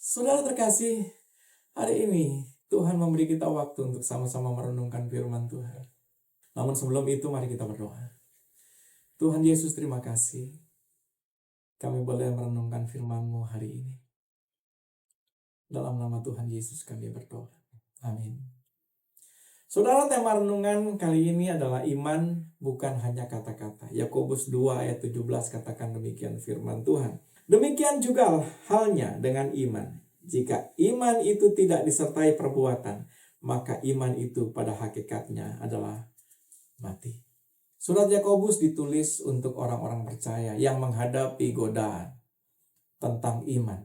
Saudara terkasih, hari ini Tuhan memberi kita waktu untuk sama-sama merenungkan firman Tuhan. Namun sebelum itu mari kita berdoa. Tuhan Yesus, terima kasih kami boleh merenungkan firman-Mu hari ini. Dalam nama Tuhan Yesus kami berdoa. Amin. Saudara, tema renungan kali ini adalah iman bukan hanya kata-kata. Yakobus 2 ayat 17 katakan demikian firman Tuhan. Demikian juga halnya dengan iman. Jika iman itu tidak disertai perbuatan, maka iman itu pada hakikatnya adalah mati. Surat Yakobus ditulis untuk orang-orang percaya yang menghadapi godaan tentang iman,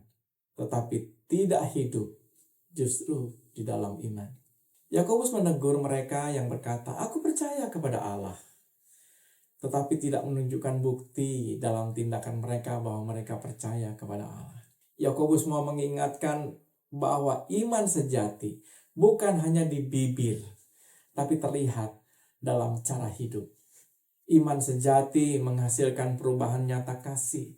tetapi tidak hidup justru di dalam iman. Yakobus menegur mereka yang berkata, "Aku percaya kepada Allah," tetapi tidak menunjukkan bukti dalam tindakan mereka bahwa mereka percaya kepada Allah. Yakobus mau mengingatkan bahwa iman sejati bukan hanya di bibir, tapi terlihat dalam cara hidup. Iman sejati menghasilkan perubahan nyata kasih,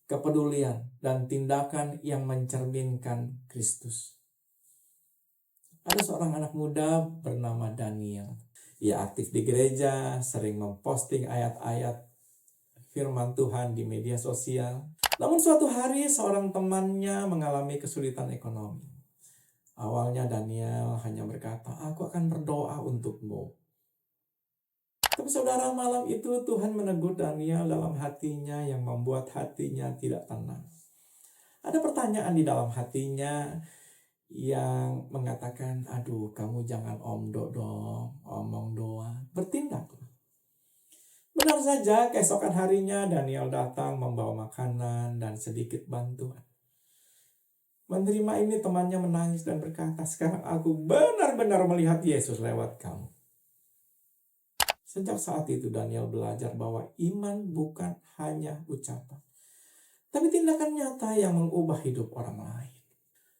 kepedulian, dan tindakan yang mencerminkan Kristus. Ada seorang anak muda bernama Daniel. Ia aktif di gereja, sering memposting ayat-ayat firman Tuhan di media sosial. Namun suatu hari seorang temannya mengalami kesulitan ekonomi. Awalnya Daniel hanya berkata, "Aku akan berdoa untukmu." Tapi saudara, malam itu Tuhan menegur Daniel dalam hatinya yang membuat hatinya tidak tenang. Ada pertanyaan di dalam hatinya yang mengatakan, "Aduh, kamu jangan omdo dong, omong doang, bertindak." Benar saja, keesokan harinya Daniel datang membawa makanan dan sedikit bantuan. Menerima ini temannya menangis dan berkata, "Sekarang aku benar-benar melihat Yesus lewat kamu." Sejak saat itu Daniel belajar bahwa iman bukan hanya ucapan, tapi tindakan nyata yang mengubah hidup orang lain.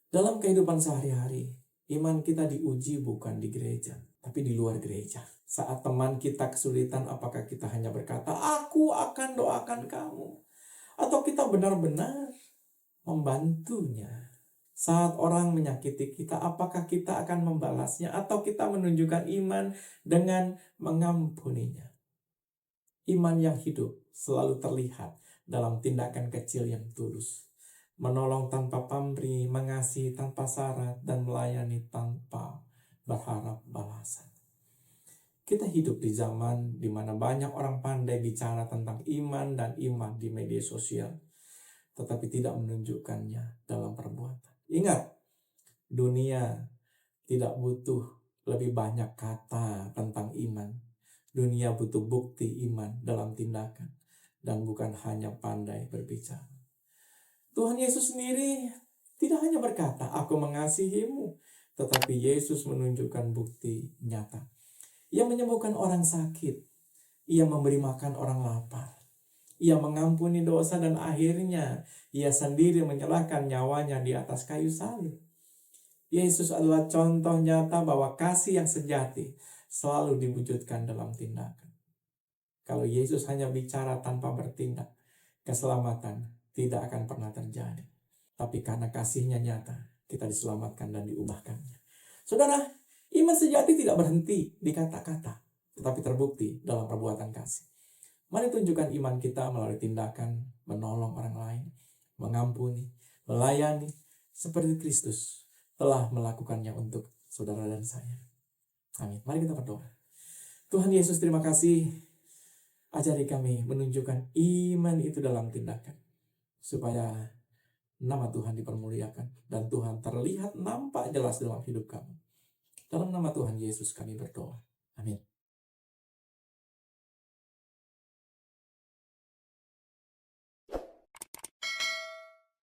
Dalam kehidupan sehari-hari, iman kita diuji bukan di gereja, tapi di luar gereja. Saat teman kita kesulitan, apakah kita hanya berkata, "Aku akan doakan kamu," atau kita benar-benar membantunya? Saat orang menyakiti kita, apakah kita akan membalasnya atau kita menunjukkan iman dengan mengampuninya? Iman yang hidup selalu terlihat dalam tindakan kecil yang tulus. Menolong tanpa pamrih, mengasihi tanpa syarat, dan melayani tanpa berharap balasan. Kita hidup di zaman di mana banyak orang pandai bicara tentang iman dan iman di media sosial, tetapi tidak menunjukkannya dalam perbuatan. Ingat, dunia tidak butuh lebih banyak kata tentang iman. Dunia butuh bukti iman dalam tindakan, dan bukan hanya pandai berbicara. Tuhan Yesus sendiri tidak hanya berkata, "Aku mengasihimu," tetapi Yesus menunjukkan bukti nyata. Ia menyembuhkan orang sakit, ia memberi makan orang lapar, ia mengampuni dosa, dan akhirnya ia sendiri menyerahkan nyawanya di atas kayu salib. Yesus adalah contoh nyata bahwa kasih yang sejati selalu diwujudkan dalam tindakan. Kalau Yesus hanya bicara tanpa bertindak, keselamatan tidak akan pernah terjadi. Tapi karena kasihnya nyata, kita diselamatkan dan diubahkannya. Saudara, iman sejati tidak berhenti di kata-kata, tetapi terbukti dalam perbuatan kasih. Mari tunjukkan iman kita melalui tindakan menolong orang lain, mengampuni, melayani, seperti Kristus telah melakukannya untuk saudara dan saya. Amin. Mari kita berdoa. Tuhan Yesus, terima kasih. Ajari kami menunjukkan iman itu dalam tindakan, supaya nama Tuhan dipermuliakan dan Tuhan terlihat nampak jelas dalam hidup kami. Dalam nama Tuhan Yesus kami berdoa. Amin.